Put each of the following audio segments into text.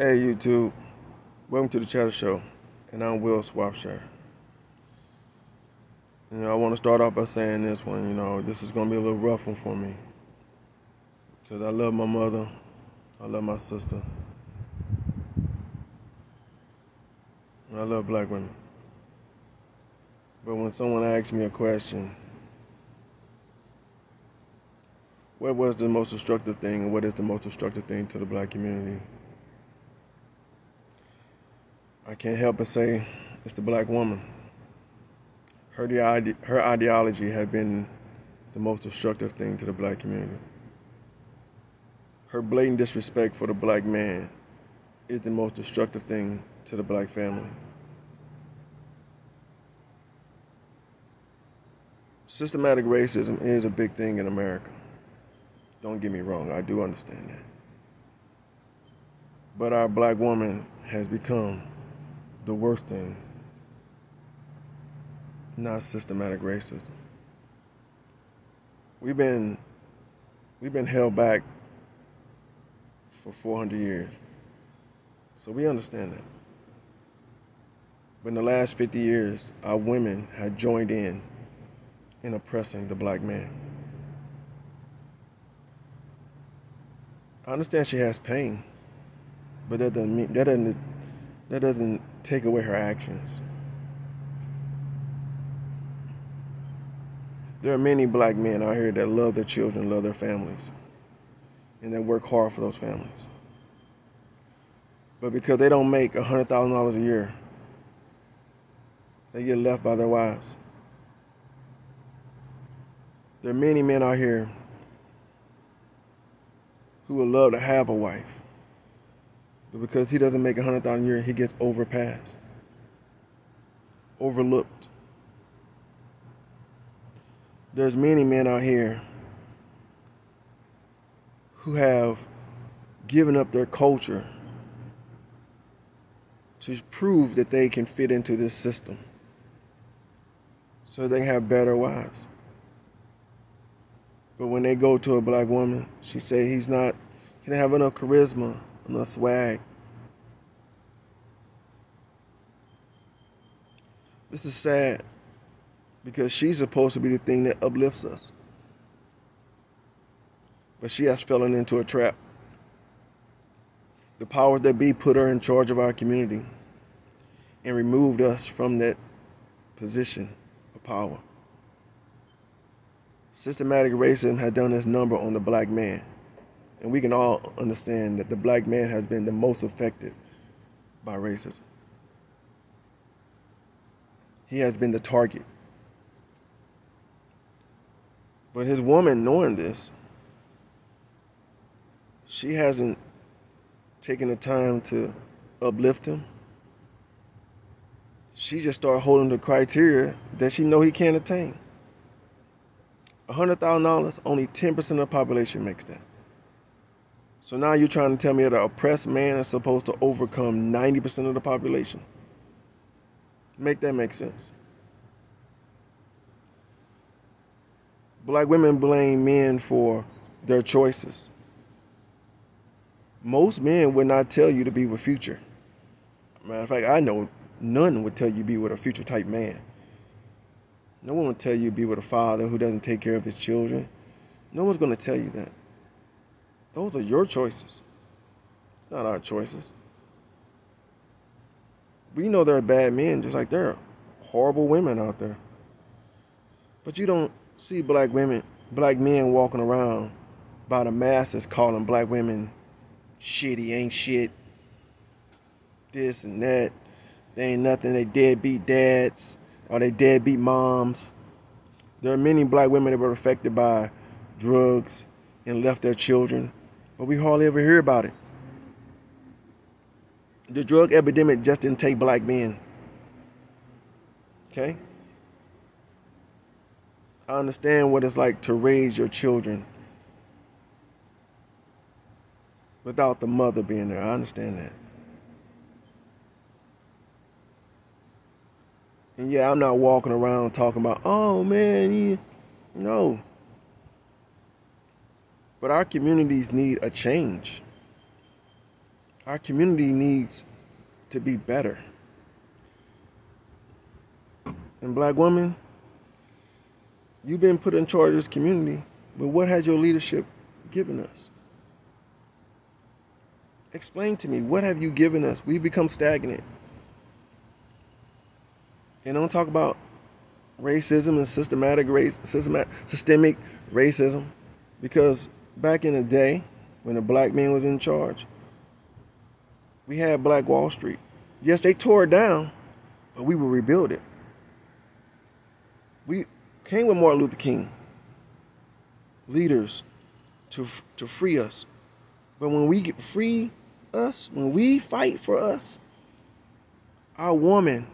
Hey YouTube, welcome to the Chatter Show, and I'm Will Swapshire. I want to start off by saying this one, this is going to be a little rough one for me. Because I love my mother, I love my sister, and I love black women. But when someone asks me a question, what was the most destructive thing, and what is the most destructive thing to the black community? I can't help but say it's the black woman. Her ideology has been the most destructive thing to the black community. Her blatant disrespect for the black man is the most destructive thing to the black family. Systematic racism is a big thing in America. Don't get me wrong, I do understand that. But our black woman has become the worst thing, not systematic racism. We've been held back for 400 years, so we understand that. But in the last 50 years, our women have joined in oppressing the black man. I understand she has pain, but that doesn't take away her actions. There are many black men out here that love their children, love their families, and that work hard for those families. But because they don't make $100,000 a year, they get left by their wives. There are many men out here who would love to have a wife, but because he doesn't make $100,000 a year, he gets overpassed, overlooked. There's many men out here who have given up their culture to prove that they can fit into this system so they can have better wives. But when they go to a black woman, she say he don't have enough charisma, enough swag. This is sad because she's supposed to be the thing that uplifts us. But she has fallen into a trap. The powers that be put her in charge of our community and removed us from that position of power. Systematic racism has done its number on the black man. And we can all understand that the black man has been the most affected by racism. He has been the target. But his woman, knowing this, she hasn't taken the time to uplift him. She just started holding the criteria that she know he can't attain. $100,000, only 10% of the population makes that. So now you're trying to tell me that an oppressed man is supposed to overcome 90% of the population? Make that make sense. Black women blame men for their choices. Most men would not tell you to be with Future. Matter of fact, I know none would tell you to be with a Future type man. No one would tell you to be with a father who doesn't take care of his children. No one's going to tell you that. Those are your choices. It's not our choices. We know there are bad men, just like there are horrible women out there. But you don't see black men walking around by the masses calling black women shitty, ain't shit, this and that. They ain't nothing, they deadbeat dads, or they deadbeat moms. There are many black women that were affected by drugs and left their children, but we hardly ever hear about it. The drug epidemic just didn't take black men. Okay? I understand what it's like to raise your children without the mother being there. I understand that. And yeah, I'm not walking around talking about, oh man, no. But our communities need a change. Our community needs to be better. And black women, you've been put in charge of this community, but what has your leadership given us? Explain to me, what have you given us? We've become stagnant. And don't talk about racism and systemic racism, because back in the day when the black man was in charge, we had Black Wall Street. Yes, they tore it down, but we will rebuild it. We came with Martin Luther King, leaders to free us. But when we free us, when we fight for us, our woman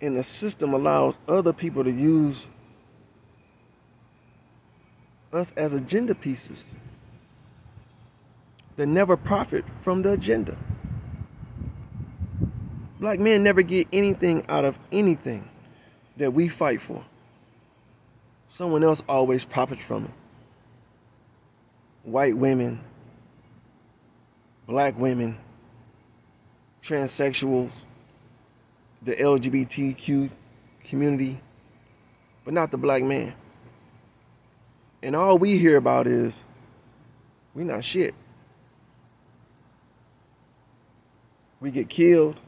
in the system allows other people to use us as agenda pieces that never profit from the agenda. Black men never get anything out of anything that we fight for. Someone else always profits from it. White women, black women, transsexuals, the LGBTQ community, but not the black man. And all we hear about is, we not shit. We get killed,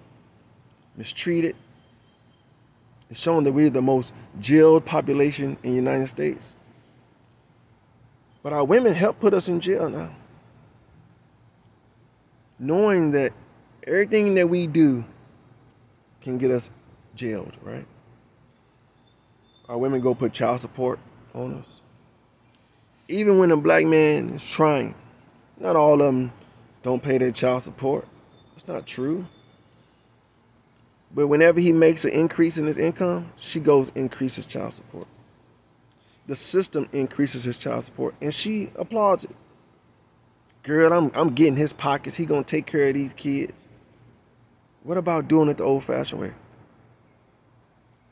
mistreated. It's shown that we're the most jailed population in the United States. But our women help put us in jail now. Knowing that everything that we do can get us jailed, right? Our women go put child support on us. Even when a black man is trying, not all of them don't pay their child support. That's not true. But whenever he makes an increase in his income, she goes increases child support. The system increases his child support, and she applauds it. Girl, I'm getting his pockets. He gonna take care of these kids. What about doing it the old-fashioned way?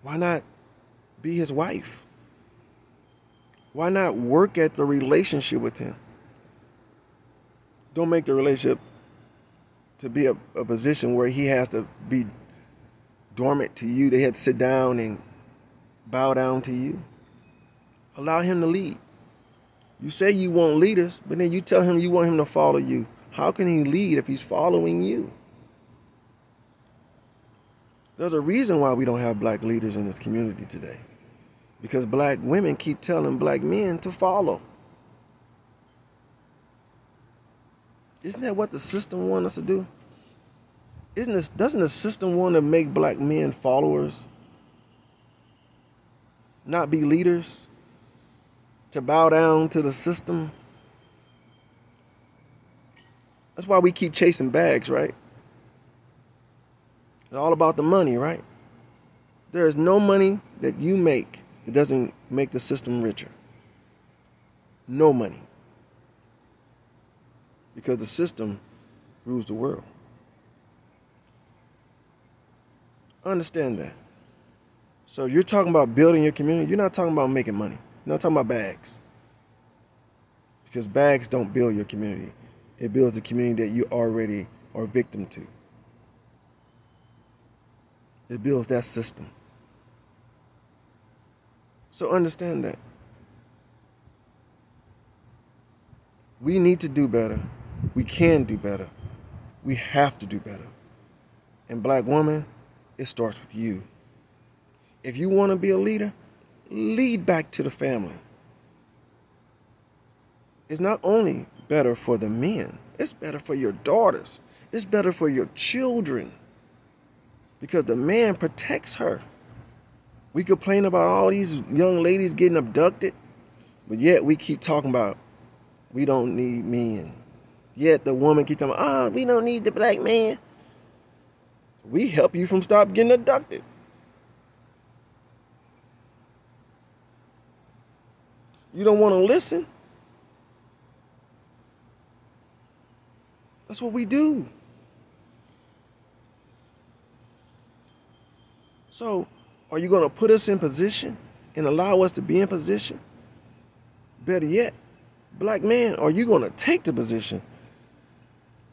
Why not be his wife? Why not work at the relationship with him? Don't make the relationship to be a position where he has to be dormant to you. They had to sit down and bow down to you. Allow him to lead. You say you want leaders, but then you tell him you want him to follow you. How can he lead if he's following you? There's a reason why we don't have black leaders in this community today. Because black women keep telling black men to follow. Isn't that what the system wants us to do? Doesn't the system want to make black men followers? Not be leaders? To bow down to the system? That's why we keep chasing bags, right? It's all about the money, right? There is no money that you make that doesn't make the system richer. No money. Because the system rules the world. Understand that. So you're talking about building your community. You're not talking about making money. You're not talking about bags. Because bags don't build your community. It builds the community that you already are victim to. It builds that system. So understand that. We need to do better. We can do better. We have to do better. And black woman, it starts with you. If you want to be a leader, lead back to the family. It's not only better for the men, it's better for your daughters. It's better for your children. Because the man protects her. We complain about all these young ladies getting abducted, but yet we keep talking about we don't need men. Yet the woman keeps talking about, we don't need the black man. We help you from stop getting abducted. You don't want to listen? That's what we do. So, are you going to put us in position and allow us to be in position? Better yet, black man, are you going to take the position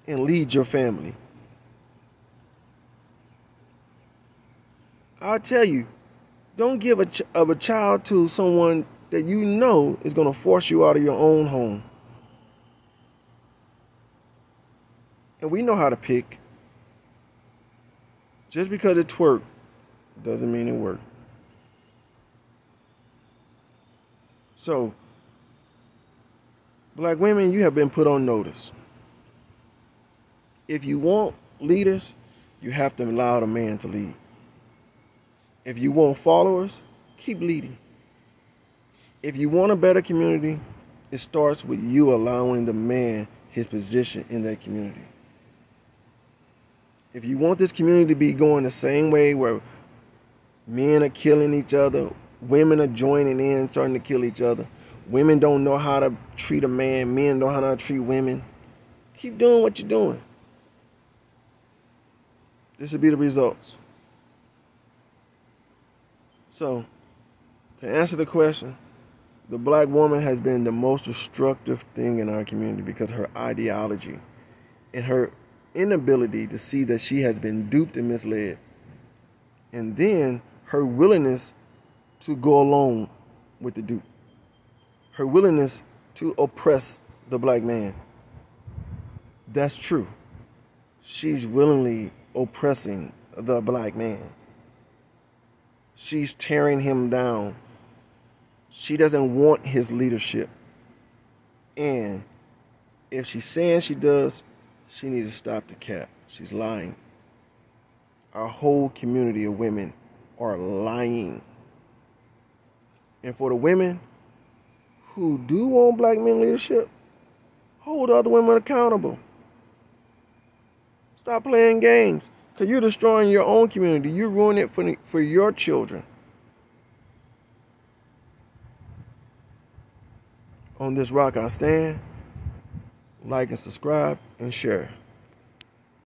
and lead your family? I'll tell you, don't give a child to someone that you know is going to force you out of your own home. And we know how to pick. Just because it twerk doesn't mean it worked. So, black women, you have been put on notice. If you want leaders, you have to allow the man to lead. If you want followers, keep leading. If you want a better community, it starts with you allowing the man his position in that community. If you want this community to be going the same way where men are killing each other, women are joining in, starting to kill each other, women don't know how to treat a man, men don't know how to treat women, keep doing what you're doing. This will be the results. So, to answer the question, the black woman has been the most destructive thing in our community because of her ideology and her inability to see that she has been duped and misled. And then her willingness to go along with the dupe. Her willingness to oppress the black man. That's true. She's willingly oppressing the black man. She's tearing him down. She doesn't want his leadership. And if she's saying she does, she needs to stop the cap. She's lying. Our whole community of women are lying. And for the women who do want black men leadership, hold other women accountable. Stop playing games. Because you're destroying your own community. You're ruining it for your children. On this rock I stand. Like and subscribe and share.